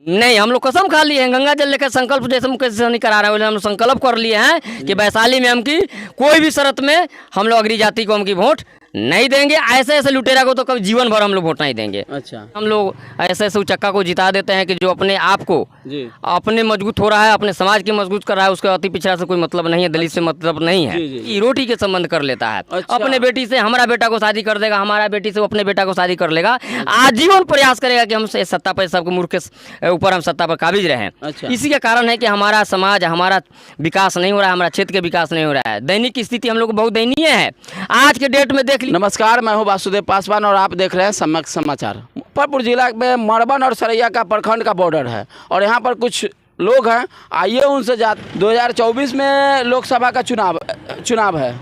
नहीं, हम लोग कसम खा लिए हैं, गंगा जल लेकर संकल्प जैसे मुकेश सहनी करा रहे हैं, हम लोग संकल्प कर लिए हैं कि वैशाली में हम की कोई भी शर्त में हम लोग अगली जाति को हम की वोट नहीं देंगे। ऐसे ऐसे लुटेरा को तो कभी जीवन भर हम लोग वोट नहीं देंगे। अच्छा, हम लोग ऐसे ऐसे उचक्का को जिता देते हैं कि जो अपने आप को जी अपने मजबूत हो रहा है, अपने समाज की मजबूत कर रहा है, उसके अति पिछड़ा से कोई मतलब नहीं है, दलित से मतलब नहीं है। जी, जी, जी। ये रोटी के संबंध कर लेता है। अच्छा। अपने बेटी से हमारा बेटा को शादी कर देगा, हमारा बेटी से वो अपने बेटा को शादी कर लेगा, आजीवन प्रयास करेगा कि हम सत्ता पर सबको मूर्ख के ऊपर हम सत्ता पर काबिज रहें। अच्छा। इसी के कारण है कि हमारा समाज, हमारा विकास नहीं हो रहा है, हमारा क्षेत्र के विकास नहीं हो रहा है। दैनिक स्थिति हम लोग बहुत दयनीय है आज के डेट में। देख लीजिए। नमस्कार, मैं हूं वासुदेव पासवान और आप देख रहे हैं सम्यक समाचार। मुजफ्फरपुर जिला में मरबन और सरैया का प्रखंड का बॉर्डर है और यहाँ पर कुछ लोग हैं, आइए उनसे 2024 में लोकसभा का चुनाव है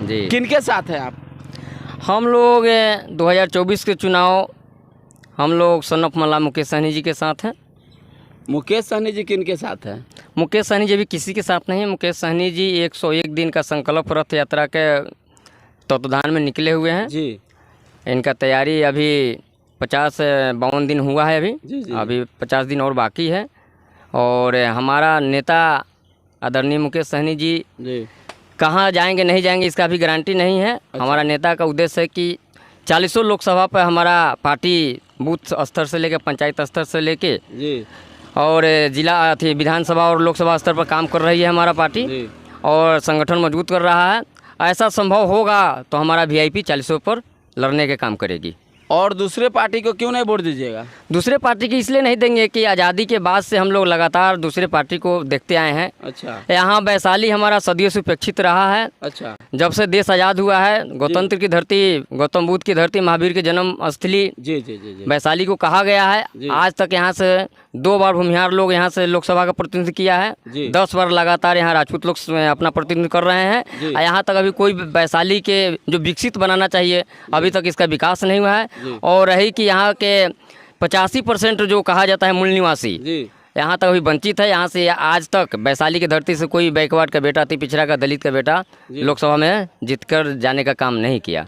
जी, किनके साथ हैं आप? हम लोग 2024 के चुनाव हम लोग सन ऑफ मल्ला मुकेश सहनी जी के साथ हैं। मुकेश सहनी जी किनके साथ हैं? मुकेश सहनी जी भी किसी के साथ नहीं है। मुकेश सहनी जी 101 दिन का संकल्प रथ यात्रा के तत्वाधान में निकले हुए हैं जी। इनका तैयारी अभी 50-52 दिन हुआ है। जी, जी। अभी 50 दिन और बाकी है। और हमारा नेता आदरणीय मुकेश सहनी जी कहाँ जाएंगे नहीं जाएंगे इसका भी गारंटी नहीं है। अच्छा। हमारा नेता का उद्देश्य है कि 40 लोकसभा पर हमारा पार्टी बूथ स्तर से लेकर पंचायत स्तर से लेके जी और जिला विधानसभा और लोकसभा स्तर पर काम कर रही है हमारा पार्टी जी। और संगठन मजबूत कर रहा है। ऐसा संभव होगा तो हमारा VIP 40 पर लड़ने के काम करेगी। और दूसरे पार्टी को क्यों नहीं वोट दीजिएगा? दूसरे पार्टी की इसलिए नहीं देंगे कि आज़ादी के बाद से हम लोग लगातार दूसरे पार्टी को देखते आए हैं। अच्छा। यहाँ वैशाली हमारा सदियों से उपेक्षित रहा है। अच्छा। जब से देश आज़ाद हुआ है, गणतंत्र की धरती, गौतम बुद्ध की धरती, महावीर के जन्म स्थली जी जी जी जी। वैशाली को कहा गया है। आज तक यहाँ से 2 बार भूमिहार लोग यहाँ से लोकसभा का प्रतिनिधित्व किया है। 10 बार लगातार यहाँ राजपूत लोग अपना प्रतिनिधित्व कर रहे हैं। यहाँ तक अभी कोई वैशाली के जो विकसित बनाना चाहिए अभी तक इसका विकास नहीं हुआ है। और रही कि यहाँ के 85% जो कहा जाता है मूल निवासी यहाँ तक अभी वंचित है। यहाँ से आज तक वैशाली की धरती से कोई बैकवर्ड का बेटा, अति पिछड़ा का, दलित का बेटा लोकसभा में जीतकर जाने का काम नहीं किया।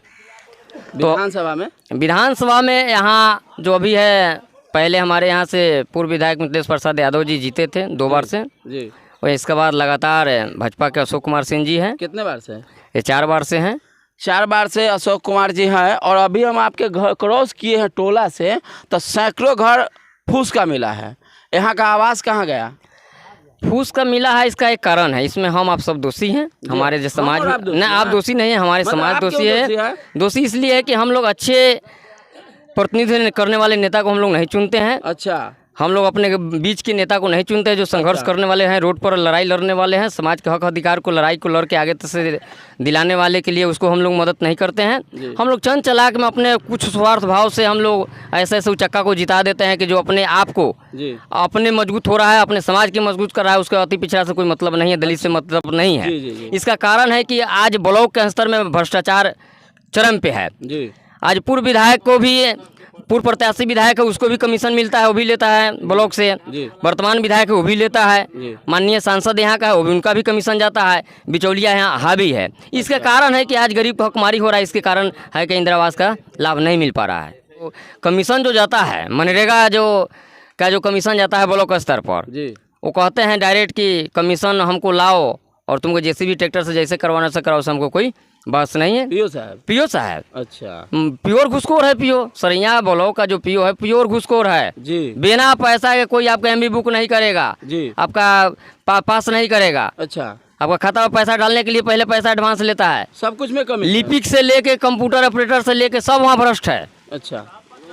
विधानसभा में यहाँ जो अभी है, पहले हमारे यहाँ से पूर्व विधायक मिथिलेश प्रसाद यादव जी जीते थे 2 बार से जी। और इसके बाद लगातार भाजपा के अशोक कुमार सिंह जी हैं। कितने बार से? ये 4 बार से हैं। 4 बार से अशोक कुमार जी हैं। और अभी हम आपके घर क्रॉस किए हैं टोला से, तो सैकड़ों घर फूस का मिला है। यहाँ का आवास कहाँ गया? फूस का मिला है, इसका एक कारण है। इसमें हम आप सब दोषी हैं। हमारे जो समाज में नहीं, आप दोषी नहीं है, हमारे समाज दोषी है। दोषी इसलिए है कि हम लोग अच्छे प्रतिनिधित्व करने वाले नेता को हम लोग नहीं चुनते हैं। अच्छा। हम लोग अपने बीच के नेता को नहीं चुनते जो संघर्ष करने वाले हैं, रोड पर लड़ाई लड़ने वाले हैं, समाज के हक अधिकार को लड़ाई को लड़ के आगे से दिलाने वाले के लिए उसको हम लोग मदद नहीं करते हैं। हम लोग चंद चलाक में अपने कुछ स्वार्थ भाव से हम लोग ऐसे ऐसे उचक्का को जिता देते हैं कि जो अपने आप को अपने मजबूत हो रहा है, अपने समाज की मजबूत कर रहा है, उसका अति पिछड़ा से कोई मतलब नहीं है, दलित से मतलब नहीं है। इसका कारण है कि आज ब्लॉक के स्तर में भ्रष्टाचार चरम पे है। आज पूर्व विधायक को भी, पूर्व प्रत्याशी विधायक है उसको भी कमीशन मिलता है, वो भी लेता है ब्लॉक से। वर्तमान विधायक है वो भी लेता है। माननीय सांसद यहाँ का है वो भी, उनका भी कमीशन जाता है। बिचौलिया यहाँ हावी है। इसके कारण है कि आज गरीब को हकमारी हो रहा है। इसके कारण है कि इंदिरा आवास का लाभ नहीं मिल पा रहा है। तो कमीशन जो जाता है, मनरेगा जो कमीशन जाता है ब्लॉक स्तर पर, वो कहते हैं डायरेक्ट कि कमीशन हमको लाओ और तुमको JCB ट्रैक्टर से जैसे करवाना से कराओ, से हमको कोई बस नहीं है। पीओ साहब अच्छा प्योर घुसखोर है। पीओ सरैया ब्लॉक का जो पीओ है प्योर घुसखोर है जी। बिना पैसा के कोई आपका MB बुक नहीं करेगा जी, आपका पास नहीं करेगा। अच्छा। आपका खाता में पैसा डालने के लिए पहले पैसा एडवांस लेता है। सब कुछ में कमी, लिपिक से लेके कंप्यूटर ऑपरेटर से लेके सब वहाँ भ्रष्ट है। अच्छा।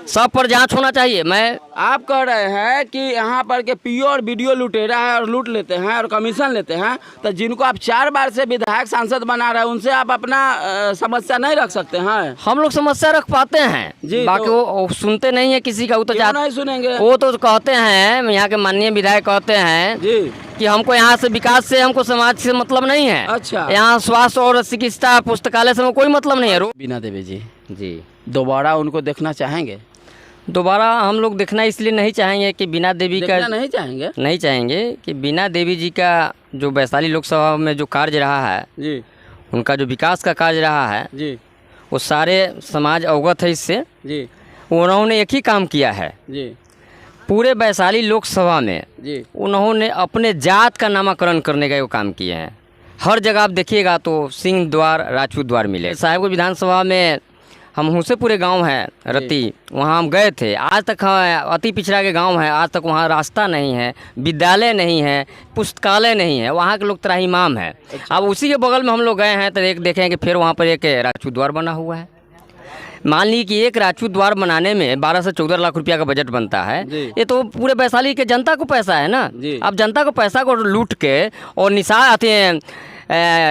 सब पर जांच होना चाहिए। मैं आप कह रहे हैं कि यहाँ पर के पीओ और BDO लुटेरा है और लूट लेते हैं और कमीशन लेते हैं, तो जिनको आप 4 बार से विधायक सांसद बना रहे हैं उनसे आप अपना समस्या नहीं रख सकते हैं? हम लोग समस्या रख पाते हैं जी, बाकी तो वो सुनते नहीं है किसी का। वो तो नहीं सुनेंगे। वो तो कहते हैं, यहाँ के माननीय विधायक कहते हैं जी कि हमको यहाँ से विकास से, हमको समाज से मतलब नहीं है। अच्छा। यहाँ स्वास्थ्य और चिकित्सा पुस्तकालय से कोई मतलब नहीं है। बीना देवी जी दोबारा उनको देखना चाहेंगे? दोबारा हम लोग देखना इसलिए नहीं चाहेंगे कि बीना देवी का नहीं चाहेंगे कि बीना देवी जी का जो वैशाली लोकसभा में जो कार्य रहा है जी, उनका जो विकास का कार्य रहा है जी, वो सारे समाज अवगत है इससे जी। उन्होंने एक ही काम किया है जी, पूरे वैशाली लोकसभा में जी उन्होंने अपने जात का नामाकरण करने का वो काम किए हैं। हर जगह आप देखिएगा तो सिंह द्वार, राजपूत द्वार मिले। साहेबगंज विधानसभा में हम हुसेपुरे गांव है रति, वहाँ हम गए थे। आज तक अति पिछड़ा के गांव है, आज तक वहाँ रास्ता नहीं है, विद्यालय नहीं है, पुस्तकालय नहीं है, वहाँ के लोग त्राहिमाम है। अब उसी के बगल में हम लोग गए हैं तो देखें कि फिर वहाँ पर एक राजपूत द्वार बना हुआ है। मान लीजिए कि एक राजपूत द्वार बनाने में 12 से 14 लाख रुपया का बजट बनता है। ये तो पूरे वैशाली के जनता को पैसा है ना। अब जनता को पैसा को लूट के और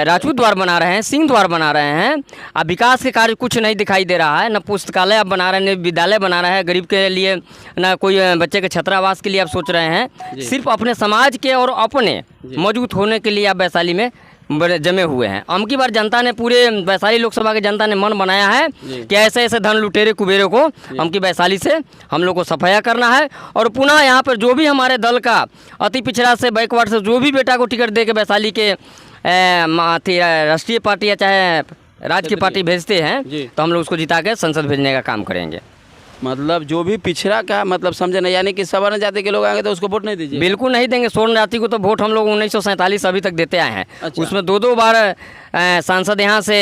राजपूत द्वार बना रहे हैं, सिंह द्वार बना रहे हैं। अब विकास के कार्य कुछ नहीं दिखाई दे रहा है, न पुस्तकालय आप बना रहे हैं, न विद्यालय बना रहे हैं गरीब के लिए, न कोई बच्चे के छात्रावास के लिए आप सोच रहे हैं। सिर्फ अपने समाज के और अपने मौजूद होने के लिए आप वैशाली में जमे हुए हैं। अमकी बार जनता ने, पूरे वैशाली लोकसभा के जनता ने मन बनाया है कि ऐसे ऐसे धन लुटेरे कुबेरे को अमकी वैशाली से हम लोग को सफाया करना है। और पुनः यहाँ पर जो भी हमारे दल का अति पिछड़ा से बैकवर्ड से जो भी बेटा को टिकट दे के वैशाली के राष्ट्रीय पार्टी या चाहे राज्य की पार्टी भेजते हैं तो हम लोग उसको जिता के संसद भेजने का काम करेंगे। मतलब जो भी पिछड़ा का मतलब समझे ना, यानी कि सवर्ण जाति के लोग आएंगे तो उसको वोट नहीं दीजिए? बिल्कुल नहीं देंगे। स्वर्ण जाति को तो वोट हम लोग 1947 अभी तक देते आए हैं। अच्छा। उसमें 2-2 बार सांसद यहाँ से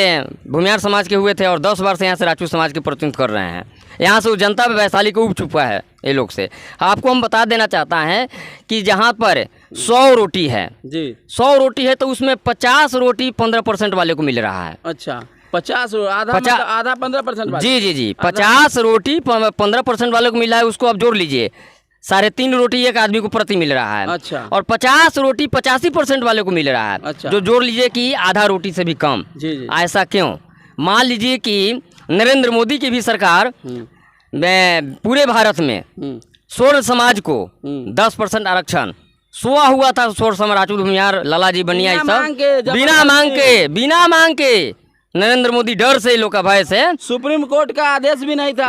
भूमिहार समाज के हुए थे और 10 बार से यहाँ से राजपूत समाज के प्रतिनिधित्व कर रहे हैं। यहाँ से जनता वैशाली को उब चुका है ये लोग से। आपको हम बता देना चाहता है कि जहाँ पर 100 रोटी है जी, 100 रोटी है तो उसमें 50 रोटी 15% वाले को मिल रहा है। अच्छा, 50 आधा 15%? जी 50 रोटी 15% वाले को मिला है, उसको आप जोड़ लीजिए 3.5 रोटी एक आदमी को प्रति मिल रहा है। अच्छा। और 50 रोटी 85% वाले को मिल रहा है। अच्छा। जो जोड़ लीजिए कि आधा रोटी से भी कम। जी। ऐसा क्यों? मान लीजिए कि नरेंद्र मोदी की भी सरकार पूरे भारत में स्वर्ण समाज को 10% आरक्षण सोआ हुआ था। स्वर्ण समाज, राजपूत, भूमिहार, लालाजी बनिया, सब बिना मांग के नरेंद्र मोदी डर से, लोग का भय से, सुप्रीम कोर्ट का आदेश भी नहीं था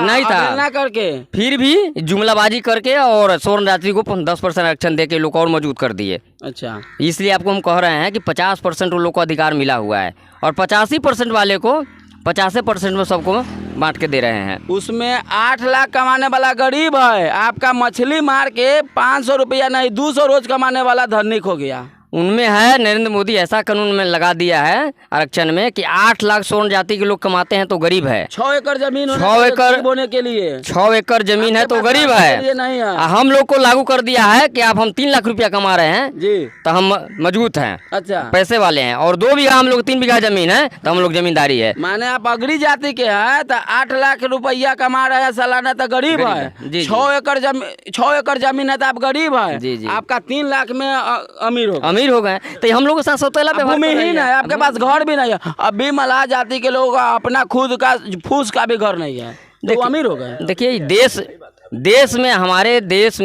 ना करके, फिर भी जुमलाबाजी करके और स्वर्ण जाति को 10% आरक्षण दे के लोग और मौजूद कर दिए। अच्छा, इसलिए आपको हम कह रहे हैं कि 50% लोग को अधिकार मिला हुआ है और 85% वाले को 50% में सबको बांट के दे रहे हैं। उसमें 8 लाख कमाने वाला गरीब है, आपका मछली मार के 500 रुपया नहीं 200 रोज कमाने वाला धनिक हो गया। उनमें है, नरेंद्र मोदी ऐसा कानून में लगा दिया है आरक्षण में कि 8 लाख स्वर्ण जाति के लोग कमाते हैं तो गरीब है। 6 एकड़ जमीन, 6 एकड़ बोने के लिए 6 एकड़ जमीन है तो गरीब है। नहीं है। हम लोग को लागू कर दिया है कि आप हम 3 लाख रुपया कमा रहे हैं जी तो हम मजबूत हैं। अच्छा, पैसे वाले हैं। और 2 बीघा हम लोग 3 बीघा जमीन है तो हम लोग जमींदारी है। माने आप अगड़ी जाति के हैं तो 8 लाख रुपया कमा रहे हैं सालाना तो गरीब है। 6 एकड़ जमीन है तो आप गरीब है। आपका 3 लाख में अमीर हो गए। तो हम लोग के साथ सौतेला भूमिहीन है, आपके पास घर भी नहीं है। अभी मलाह जाति के लोग अपना खुद का फूस का भी घर नहीं है तो अमीर हो गए। देखिए देश में हमारे देश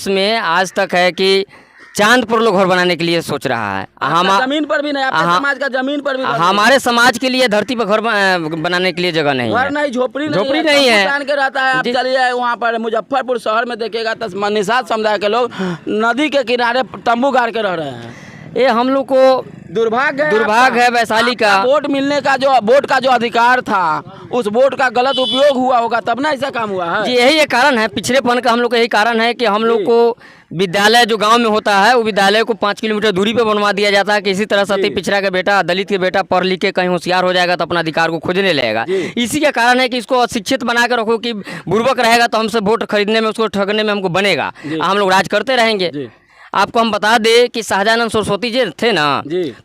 में आज तक है कि चांद पर लोग घर बनाने के लिए सोच रहा है। जमीन पर भी नहीं, आपके समाज का जमीन पर भी हमारे समाज के लिए धरती पर घर बनाने के लिए जगह नहीं है। घर नहीं, झोपड़ी नहीं है। के रहता है। आप चलिए वहाँ पर मुजफ्फरपुर शहर में देखिएगा तो निषाद समुदाय के लोग नदी के किनारे तंबू गाड़ के रह रहे हैं। ये हम लोग को दुर्भाग्य है वैशाली का। वोट मिलने का जो अधिकार था उस वोट का गलत उपयोग हुआ होगा तब ना ऐसा काम हुआ है जी। यही एक कारण है पिछड़ेपन का। हम लोग का यही कारण है कि हम लोग को विद्यालय जो गांव में होता है वो विद्यालय को 5 किलोमीटर दूरी पे बनवा दिया जाता है कि इसी तरह से अति पिछड़ा का बेटा, दलित के बेटा पढ़ लिख के कहीं होशियार हो जाएगा तो अपना अधिकार को खोजने लगेगा। इसी का कारण है कि इसको अशिक्षित बना कर रखो कि बुर्बक रहेगा तो हमसे वोट खरीदने में, उसको ठगने में हमको बनेगा, हम लोग राज करते रहेंगे। आपको हम बता दें कि शाहजहानंद सरस्वती जी थे ना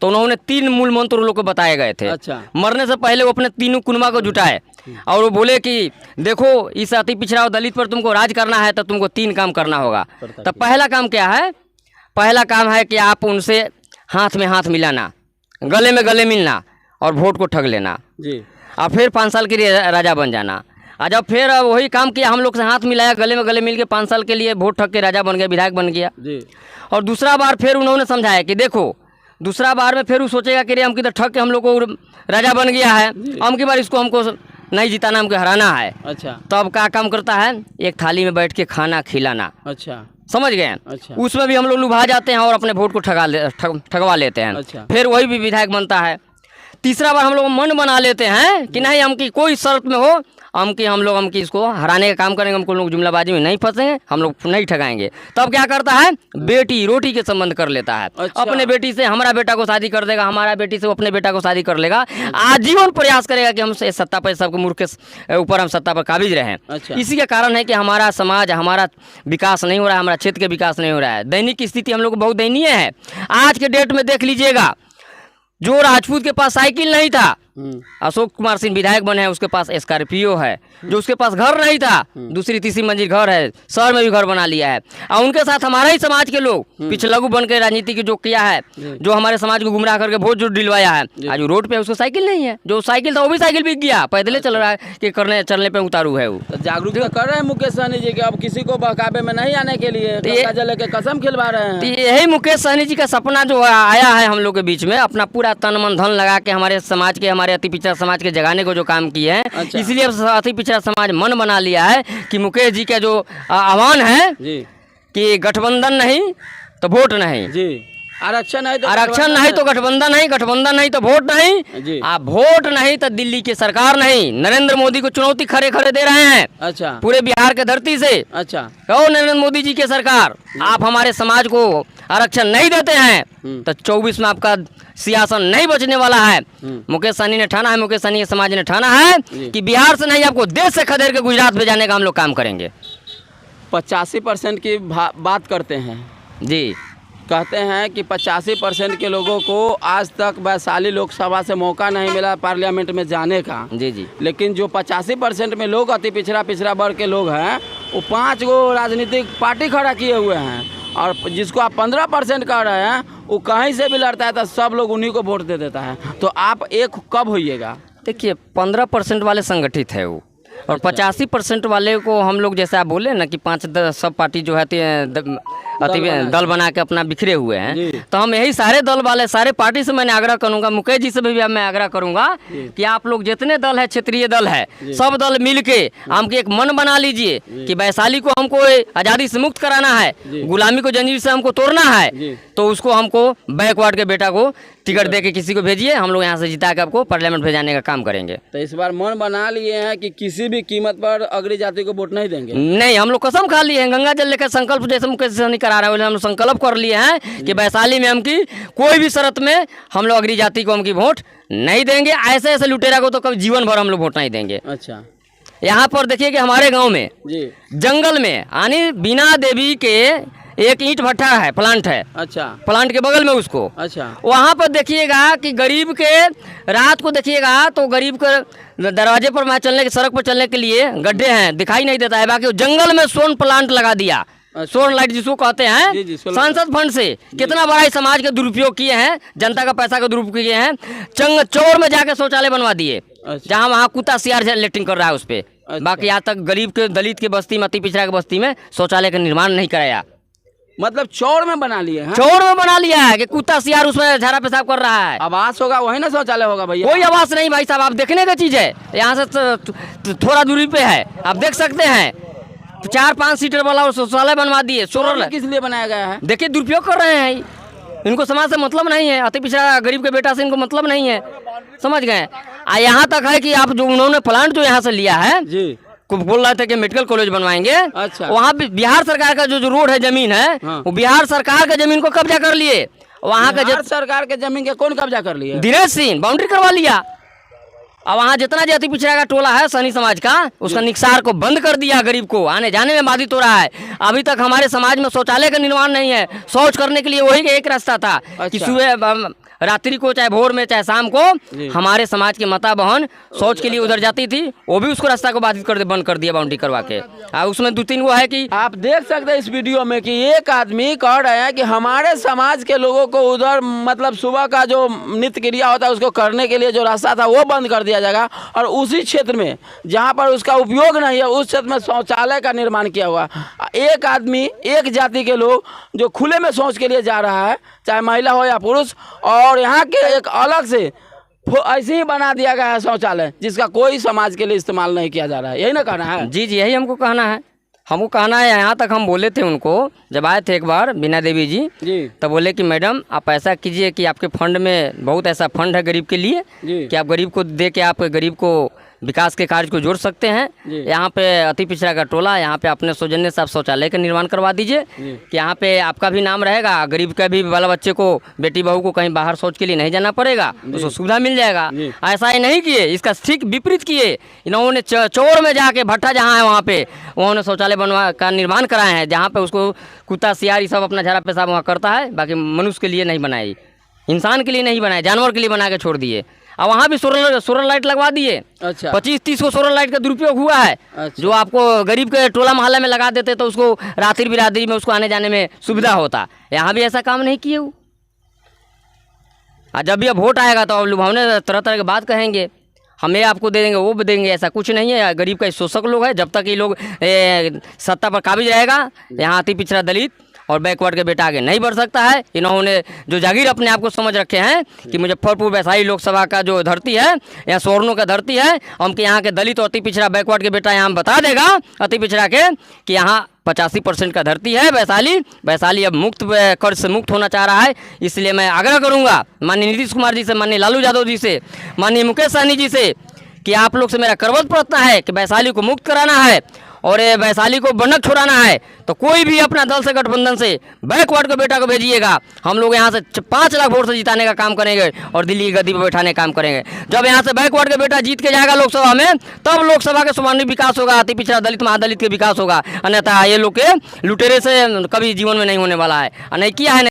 तो उन्होंने 3 मूल मंत्र लोग को बताए गए थे। अच्छा। मरने से पहले वो अपने 3 कुनबा को जुटाए और वो बोले कि देखो इस अति पिछड़ा और दलित पर तुमको राज करना है तो तुमको 3 काम करना होगा। तो पहला काम क्या है? पहला काम है कि आप उनसे हाथ में हाथ मिलाना, गले में गले मिलना और वोट को ठग लेना जी। और फिर 5 साल के लिए राजा बन जाना। जब फिर वही काम किया, हम लोग से हाथ मिलाया, गले में गले मिल के 5 साल के लिए वोट ठग के राजा बन गया, विधायक बन गया जी। और दूसरा बार फिर उन्होंने समझाया कि देखो दूसरा बार में फिर वो सोचेगा कि हम किधर ठग के हम लोग को राजा बन गया है, हम की बार इसको हमको नहीं जिताना, हमको हराना है। अच्छा। तो अब क्या काम करता है? एक थाली में बैठ के खाना खिलाना। अच्छा, समझ गए? अच्छा। उसमें भी हम लोग लुभा जाते हैं और अपने वोट को ठगवा लेते हैं। अच्छा। फिर वही भी विधायक बनता है। तीसरा बार हम लोग मन बना लेते हैं कि नहीं, हम की कोई शर्त में हो हम लोग इसको हराने का काम करेंगे, हमको लोग जुमलाबाजी में नहीं फंसेंगे, हम लोग नहीं ठगाएंगे। तब क्या करता है, बेटी रोटी के संबंध कर लेता है। अच्छा। अपने बेटी से हमारा बेटा को शादी कर देगा, हमारा बेटी से वो अपने बेटा को शादी कर लेगा। आजीवन प्रयास करेगा कि हम सत्ता पर, सबके मुल्क के ऊपर हम सत्ता पर काबिज रहें। अच्छा। इसी के कारण है कि हमारा समाज, हमारा विकास नहीं हो रहा है, हमारा क्षेत्र के विकास नहीं हो रहा है। दैनिक स्थिति हम लोग को बहुत दयनीय है। आज के डेट में देख लीजिएगा, जो राजपूत के पास साइकिल नहीं था, अशोक कुमार सिंह विधायक बने हैं, उसके पास स्कॉर्पियो है। जो उसके पास घर नहीं था, दूसरी तीसरी मंजिल घर है, शहर में भी घर बना लिया है। और उनके साथ हमारा ही समाज के लोग पिछलगू बन के राजनीति की जो किया है, जो हमारे समाज को गुमराह करके वोट जो दिलवाया है, आज वो रोड पे उसको साइकिल नहीं है। जो साइकिल था वो भी साइकिल बिक गया, पैदल चल रहा है कि चलने पे उतारू है वो। तो जागरूकता कर रहे हैं मुकेश सहनी जी कि अब किसी को बहकावे में नहीं आने के लिए गंगा जल लेके कसम खिलवा रहे हैं। तो यही मुकेश सहनी जी का सपना जो आया है हम लोग के बीच में, अपना पूरा तन मन धन लगा के हमारे समाज के, हमारे अति पिछड़ा समाज के जगाने को जो काम किए हैं। अच्छा। इसलिए अब अति पिछड़ा समाज मन बना लिया है कि मुकेश जी का जो आह्वान है जी कि गठबंधन नहीं तो वोट नहीं जी, आरक्षण नहीं तो गठबंधन नहीं, गठबंधन नहीं तो वोट नहीं, जी। वोट नहीं तो दिल्ली की सरकार नहीं। नरेंद्र मोदी को चुनौती खड़े खड़े दे रहे हैं अच्छा पूरे बिहार के धरती से। अच्छा कहो नरेंद्र मोदी जी की सरकार, आप हमारे समाज को आरक्षण नहीं देते हैं तो 24 में आपका सियासन नहीं बचने वाला है। मुकेश सहनी ने ठाना है, मुकेश सहनी के समाज ने ठाना है कि बिहार से नहीं, आपको देश से खदेड़ के गुजरात भेजाने का हम लोग काम करेंगे। 85% की बात करते हैं जी, कहते हैं कि 85% के लोगों को आज तक वैशाली लोकसभा से मौका नहीं मिला पार्लियामेंट में जाने का। जी जी। लेकिन जो 85% में लोग अति पिछड़ा वर्ग के लोग हैं, वो 5 गो राजनीतिक पार्टी खड़ा किए हुए हैं, और जिसको आप 15% कह रहे हैं, वो कहीं से भी लड़ता है तो सब लोग उन्हीं को वोट दे देता है। तो आप एक कब होइएगा? देखिए 15% वाले संगठित है वो, और 85% वाले को हम लोग, जैसे आप बोले ना कि 5 सब पार्टी जो है दल बना के अपना बिखरे हुए हैं, तो हम यही सारे दल वाले, सारे पार्टी से मैंने आग्रह करूंगा, मुकेश जी से भी मैं आग्रह करूंगा कि आप लोग जितने दल है, क्षेत्रीय दल है, सब दल मिल के हमको एक मन बना लीजिए कि वैशाली को हमको आज़ादी से मुक्त कराना है, गुलामी को जंजीर से हमको तोड़ना है, तो उसको हमको बैकवर्ड के बेटा को टिकट दे के किसी को भेजिए, हम लोग यहाँ से जिता के आपको पार्लियामेंट भेजाने का काम करेंगे। तो इस बार मन बना लिए हैं कि किसी भी कीमत पर अग्री जाति को वोट नहीं देंगे? नहीं, हम लोग कसम खा लिए हैं, गंगा जल लेकर संकल्प जैसे मुकेश सहनी करा रहे हैं, हम लोग संकल्प कर लिए हैं कि वैशाली में हम की कोई भी शर्त में हम लोग अग्री जाति को हम की वोट नहीं देंगे। ऐसे ऐसे लुटेरा को तो कभी जीवन भर हम लोग वोट नहीं देंगे। अच्छा, यहाँ पर देखिए कि हमारे गाँव में जी जंगल में यानी बीना देवी के एक ईंट भट्ठा है, प्लांट है। अच्छा, प्लांट के बगल में उसको, अच्छा, वहाँ पर देखिएगा कि गरीब के रात को देखिएगा तो गरीब के दरवाजे पर मैं चलने के, सड़क पर चलने के लिए गड्ढे हैं, दिखाई नहीं देता है। बाकी जंगल में सोन प्लांट लगा दिया, सोन लाइट जिसको कहते हैं, सांसद फंड से कितना बड़ा समाज के दुरुपयोग किए हैं, जनता का पैसा का दुरुपयोग किए हैं। चौर में जाके शौचालय बनवा दिए, जहाँ वहाँ कुत्ता सियार लेटरिंग कर रहा है उस पर। बाकी आज तक गरीब के, दलित की बस्ती में, अति पिछड़ा की बस्ती में शौचालय का निर्माण नहीं कराया। मतलब चौड़ में बना लिए हैं? चौड़ में बना लिया है कि कुत्ता सियार उसमें झाड़ा पेशाब कर रहा है। आवास होगा वही ना शौचालय होगा भैया? कोई आवास नहीं भाई साहब, आप देखने का चीज़ है, यहाँ से थोड़ा दूरी पे है, आप देख सकते हैं। 4-5 सीटर वाला शौचालय बनवा दिए। सोलर किस लिए बनाया गया है? देखिए दुरुपयोग कर रहे हैं, इनको समाज से मतलब नहीं है, अति पिछड़ा गरीब के बेटा से इनको मतलब नहीं है, समझ गए। यहाँ तक है कि आप जो उन्होंने प्लांट जो यहाँ से लिया है जी, को बोल रहे थे कि मेडिकल कॉलेज बनवाएंगे। अच्छा, वहाँ बिहार सरकार का जो रोड है, जमीन है, हाँ। वो बिहार सरकार के जमीन को कब्जा कर लिए। वहाँ का सरकार के जमीन के कौन कब्जा कर लिए? दिनेश सिंह बाउंड्री करवा लिया। अब वहाँ जितना अति पिछड़ा का टोला है सहनी समाज का, उसका निकसार को बंद कर दिया, गरीब को आने जाने में बाधित हो रहा है। अभी तक हमारे समाज में शौचालय का निर्माण नहीं है। शौच करने के लिए वही एक रास्ता था कि सुबह रात्रि को, चाहे भोर में चाहे शाम को, हमारे समाज की माता बहन शौच के लिए उधर जाती थी, वो भी उसको रास्ता को बाधित कर बंद कर दिया बाउंड्री करवा के। उसमें 2-3 वो है कि आप देख सकते हैं इस वीडियो में कि एक आदमी कह रहे हैं कि हमारे समाज के लोगों को उधर मतलब सुबह का जो नित्य क्रिया होता है उसको करने के लिए जो रास्ता था वो बंद कर दिया जाएगा, और उसी क्षेत्र में जहाँ पर उसका उपयोग नहीं है उस क्षेत्र में शौचालय का निर्माण किया हुआ। एक आदमी, एक जाति के लोग जो खुले में शौच के लिए जा रहा है, चाहे महिला हो या पुरुष, और यहाँ के एक अलग से ऐसे ही बना दिया गया है शौचालय जिसका कोई समाज के लिए इस्तेमाल नहीं किया जा रहा है। यही ना कहना है? जी जी, यही हमको कहना है। हमको कहना है, यहाँ तक हम बोले थे उनको जब आए थे एक बार बीना देवी जी, तब बोले कि मैडम आप ऐसा कीजिए कि आपके फंड में बहुत ऐसा फंड है गरीब के लिए कि आप गरीब को दे के आप गरीब को विकास के कार्य को जोड़ सकते हैं। यहाँ पे अति पिछड़ा का टोला, यहाँ पे अपने सौजन्य से आप शौचालय का निर्माण करवा दीजिए कि यहाँ पे आपका भी नाम रहेगा, गरीब का भी बाल बच्चे को, बेटी बहू को कहीं बाहर शौच के लिए नहीं जाना पड़ेगा, उसको सुविधा मिल जाएगा। ऐसा ही नहीं किए, इसका ठीक विपरीत किए। इन्होंने चौर में जाके भट्टा जहाँ है वहाँ पे उन्होंने शौचालय बनवा का निर्माण कराए हैं, जहाँ पे उसको कुत्ता सियार ये सब अपना झाड़ा पेशाब वहाँ करता है, बाकी मनुष्य के लिए नहीं बनाई, इंसान के लिए नहीं बनाए, जानवर के लिए बना के छोड़ दिए। और वहाँ भी सोलर लाइट लगवा दिए। अच्छा। 25-30 को सोलर लाइट का दुरुपयोग हुआ है। अच्छा। जो आपको गरीब के टोला मोहल्ला में लगा देते तो उसको रात्रि बिरादरी में उसको आने जाने में सुविधा होता। यहाँ भी ऐसा काम नहीं किए वो। और जब भी अब वोट आएगा तो लुभावने तरह तरह की बात कहेंगे, हमें आपको दे देंगे, वो भी देंगे, ऐसा कुछ नहीं है। गरीब का शोषक लोग है। जब तक ये लोग सत्ता पर काबिज रहेगा, यहाँ अति पिछड़ा दलित और बैकवर्ड के बेटा आगे नहीं बढ़ सकता है। इन्होंने जो जागीर अपने आप को समझ रखे हैं कि मुजफ्फरपुर वैशाली लोकसभा का जो धरती है, यहाँ स्वर्णों का धरती है, हम के यहाँ के दलित और अति पिछड़ा बैकवर्ड के बेटा यहाँ बता देगा अति पिछड़ा के कि यहाँ 85% का धरती है वैशाली अब मुक्त कर्ज से मुक्त होना चाह रहा है। इसलिए मैं आग्रह करूँगा माननीय नीतीश कुमार जी से, माननीय लालू यादव जी से, माननीय मुकेश सहनी जी से कि आप लोग से मेरा करबद्ध प्रार्थना है कि वैशाली को मुक्त कराना है और ये वैशाली को बनक छुड़ाना है। तो कोई भी अपना दल से गठबंधन से बैकवर्ड के बेटा को भेजिएगा। हम लोग यहाँ से 5 लाख वोट से जिताने का काम करेंगे और दिल्ली की गद्दी पर बैठाने का काम करेंगे। जब यहाँ से बैकवर्ड के बेटा जीत के जाएगा लोकसभा में, तब लोकसभा के सर्वांगीण विकास होगा, अति पिछड़ा दलित महादलित के विकास होगा। अन्यथा ये लोग के लुटेरे से कभी जीवन में नहीं होने वाला है। नहीं किया है।